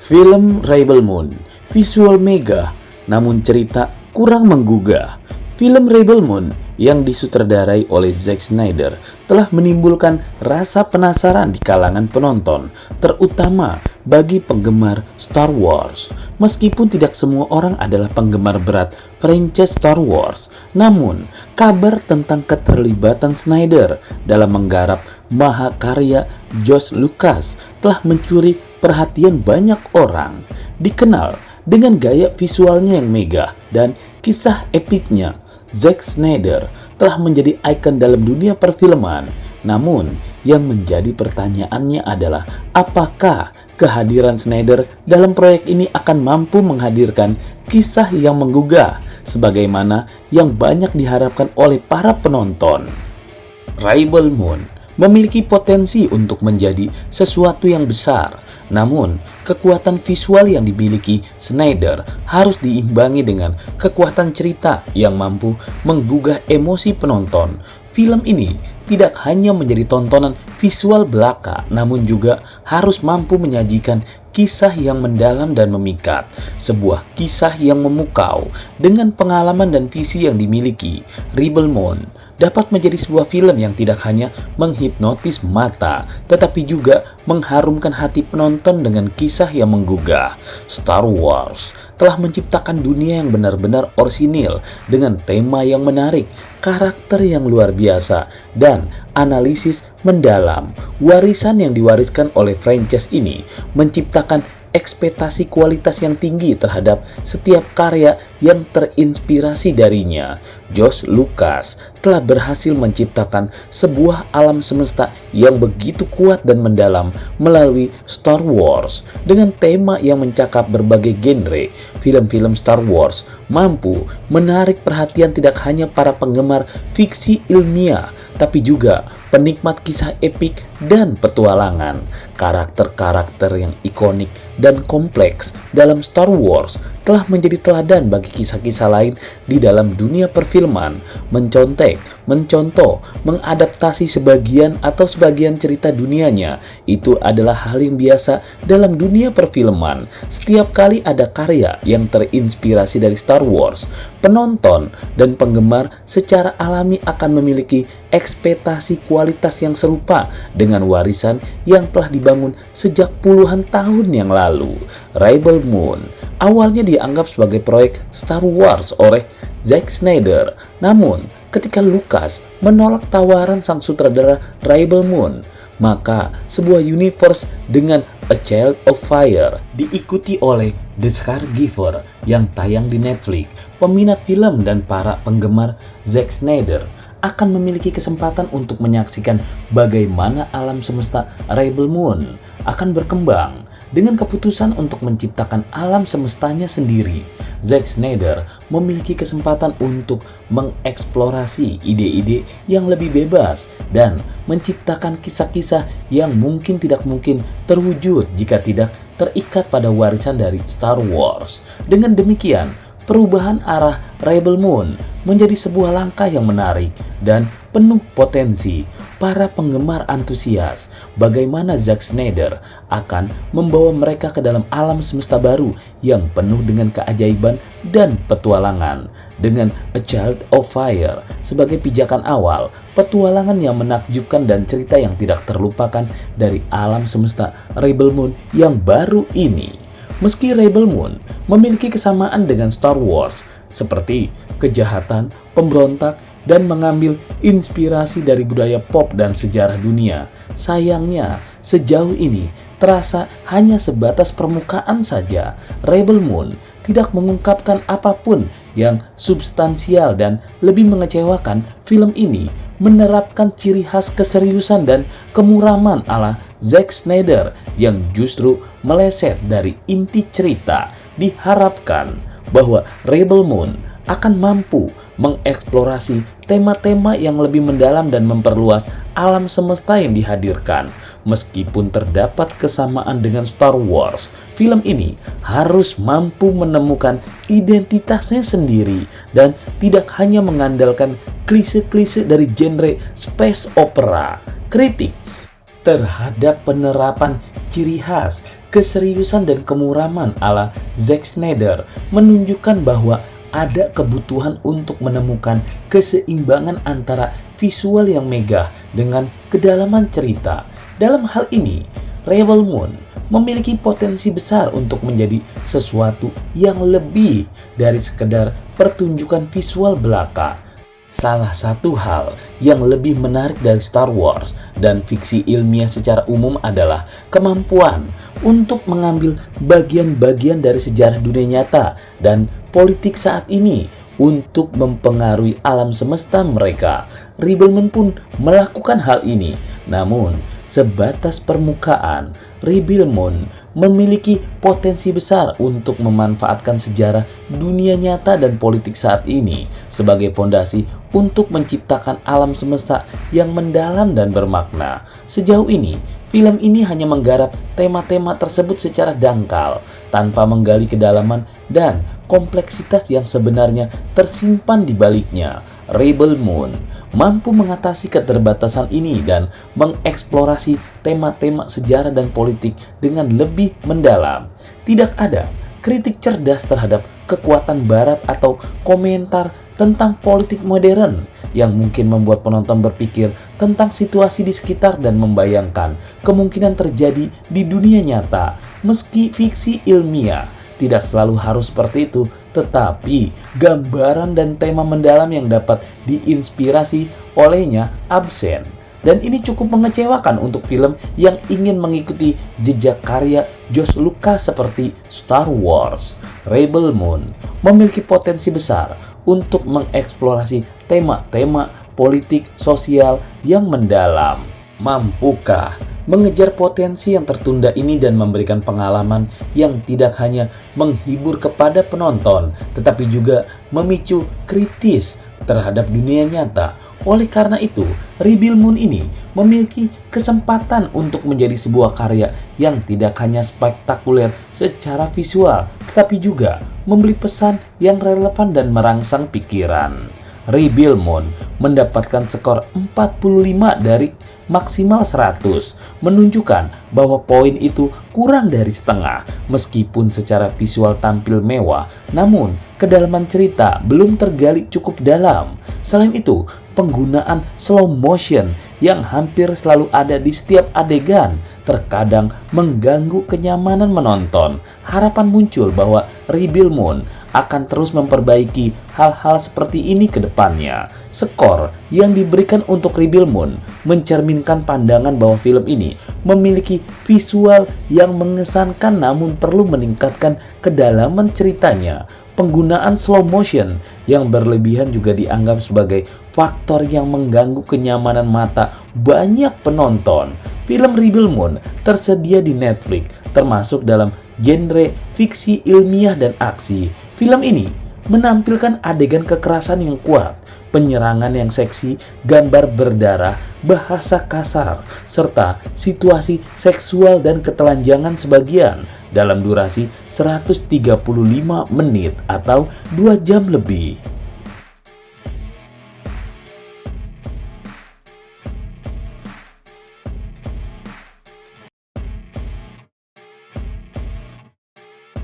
Film Rebel Moon, visual megah, namun cerita kurang menggugah. Film Rebel Moon yang disutradarai oleh Zack Snyder telah menimbulkan rasa penasaran di kalangan penonton, terutama bagi penggemar Star Wars. Meskipun tidak semua orang adalah penggemar berat franchise Star Wars, namun kabar tentang keterlibatan Snyder dalam menggarap mahakarya George Lucas telah mencuri perhatian banyak orang. Dikenal dengan gaya visualnya yang megah dan kisah epiknya, Zack Snyder telah menjadi ikon dalam dunia perfilman. Namun, yang menjadi pertanyaannya adalah apakah kehadiran Snyder dalam proyek ini akan mampu menghadirkan kisah yang menggugah sebagaimana yang banyak diharapkan oleh para penonton. Rebel Moon memiliki potensi untuk menjadi sesuatu yang besar. Namun, kekuatan visual yang dimiliki Snyder harus diimbangi dengan kekuatan cerita yang mampu menggugah emosi penonton. Film ini tidak hanya menjadi tontonan visual belaka, namun juga harus mampu menyajikan kisah yang mendalam dan memikat. Sebuah kisah yang memukau dengan pengalaman dan visi yang dimiliki. Rebel Moon dapat menjadi sebuah film yang tidak hanya menghipnotis mata, tetapi juga mengharumkan hati penonton dengan kisah yang menggugah. Star Wars telah menciptakan dunia yang benar-benar orsinil dengan tema yang menarik, karakter yang luar biasa, dan analisis mendalam. Warisan yang diwariskan oleh franchise ini menciptakan ekspektasi kualitas yang tinggi terhadap setiap karya yang terinspirasi darinya. George Lucas telah berhasil menciptakan sebuah alam semesta yang begitu kuat dan mendalam melalui Star Wars. Dengan tema yang mencakup berbagai genre, film-film Star Wars mampu menarik perhatian tidak hanya para penggemar fiksi ilmiah, tapi juga penikmat kisah epik dan petualangan. Karakter-karakter yang ikonik dan kompleks dalam Star Wars telah menjadi teladan bagi kisah-kisah lain di dalam dunia perfilman. Mencontoh, mengadaptasi sebagian cerita dunianya, itu adalah hal yang biasa dalam dunia perfilman. Setiap kali ada karya yang terinspirasi dari Star Wars, penonton dan penggemar secara alami akan memiliki ekspektasi kualitas yang serupa dengan warisan yang telah dibangun sejak puluhan tahun yang lalu. Rebel Moon awalnya dianggap sebagai proyek Star Wars oleh Zack Snyder. Namun, ketika Lucas menolak tawaran sang sutradara Rebel Moon, maka sebuah universe dengan A Child of Fire diikuti oleh The Scargiver yang tayang di Netflix. Peminat film dan para penggemar Zack Snyder akan memiliki kesempatan untuk menyaksikan bagaimana alam semesta Rebel Moon akan berkembang. Dengan keputusan untuk menciptakan alam semestanya sendiri, Zack Snyder memiliki kesempatan untuk mengeksplorasi ide-ide yang lebih bebas dan menciptakan kisah-kisah yang mungkin tidak mungkin terwujud jika tidak terikat pada warisan dari Star Wars. Dengan demikian, perubahan arah Rebel Moon menjadi sebuah langkah yang menarik dan penuh potensi. Para penggemar antusias bagaimana Zack Snyder akan membawa mereka ke dalam alam semesta baru yang penuh dengan keajaiban dan petualangan. Dengan A Child of Fire sebagai pijakan awal, petualangan yang menakjubkan dan cerita yang tidak terlupakan dari alam semesta Rebel Moon yang baru ini. Meski Rebel Moon memiliki kesamaan dengan Star Wars, seperti kejahatan, pemberontak, dan mengambil inspirasi dari budaya pop dan sejarah dunia, sayangnya sejauh ini terasa hanya sebatas permukaan saja. Rebel Moon tidak mengungkapkan apapun yang substansial dan lebih mengecewakan. Film ini menerapkan ciri khas keseriusan dan kemuraman ala Zack Snyder yang justru meleset dari inti cerita. Diharapkan bahwa Rebel Moon akan mampu mengeksplorasi tema-tema yang lebih mendalam dan memperluas alam semesta yang dihadirkan. Meskipun terdapat kesamaan dengan Star Wars, film ini harus mampu menemukan identitasnya sendiri dan tidak hanya mengandalkan klise-klise dari genre space opera. Kritik terhadap penerapan ciri khas keseriusan dan kemuraman ala Zack Snyder menunjukkan bahwa ada kebutuhan untuk menemukan keseimbangan antara visual yang megah dengan kedalaman cerita. Dalam hal ini, Rebel Moon memiliki potensi besar untuk menjadi sesuatu yang lebih dari sekedar pertunjukan visual belaka. Salah satu hal yang lebih menarik dari Star Wars dan fiksi ilmiah secara umum adalah kemampuan untuk mengambil bagian-bagian dari sejarah dunia nyata dan politik saat ini untuk mempengaruhi alam semesta mereka. Rebel Moon pun melakukan hal ini, namun sebatas permukaan. Rebel Moon memiliki potensi besar untuk memanfaatkan sejarah dunia nyata dan politik saat ini sebagai pondasi untuk menciptakan alam semesta yang mendalam dan bermakna. Sejauh ini, film ini hanya menggarap tema-tema tersebut secara dangkal, tanpa menggali kedalaman dan kompleksitas yang sebenarnya tersimpan di baliknya. Rebel Moon mampu mengatasi keterbatasan ini dan mengeksplorasi tema-tema sejarah dan politik dengan lebih mendalam. Tidak ada kritik cerdas terhadap kekuatan Barat atau komentar tentang politik modern yang mungkin membuat penonton berpikir tentang situasi di sekitar dan membayangkan kemungkinan terjadi di dunia nyata. Meski fiksi ilmiah tidak selalu harus seperti itu, tetapi gambaran dan tema mendalam yang dapat diinspirasi olehnya absen. Dan ini cukup mengecewakan untuk film yang ingin mengikuti jejak karya George Lucas seperti Star Wars. Rebel Moon memiliki potensi besar untuk mengeksplorasi tema-tema politik sosial yang mendalam. Mampukah mengejar potensi yang tertunda ini dan memberikan pengalaman yang tidak hanya menghibur kepada penonton, tetapi juga memicu kritis terhadap dunia nyata? Oleh karena itu, Rebel Moon ini memiliki kesempatan untuk menjadi sebuah karya yang tidak hanya spektakuler secara visual, tetapi juga memberi pesan yang relevan dan merangsang pikiran. Rebel Moon mendapatkan skor 45 dari maksimal 100, menunjukkan bahwa poin itu kurang dari setengah. Meskipun secara visual tampil mewah, namun kedalaman cerita belum tergali cukup dalam. Selain itu, penggunaan slow motion yang hampir selalu ada di setiap adegan terkadang mengganggu kenyamanan menonton. Harapan muncul bahwa Rebel Moon akan terus memperbaiki hal-hal seperti ini ke depannya. Skor yang diberikan untuk Rebel Moon mencerminkan pandangan bahwa film ini memiliki visual yang mengesankan namun perlu meningkatkan kedalaman ceritanya. Penggunaan slow motion yang berlebihan juga dianggap sebagai faktor yang mengganggu kenyamanan mata banyak penonton. Film Rebel Moon tersedia di Netflix, termasuk dalam genre fiksi ilmiah dan aksi. Film ini menampilkan adegan kekerasan yang kuat, penyerangan yang seksi, gambar berdarah, bahasa kasar, serta situasi seksual dan ketelanjangan sebagian dalam durasi 135 menit atau 2 jam lebih.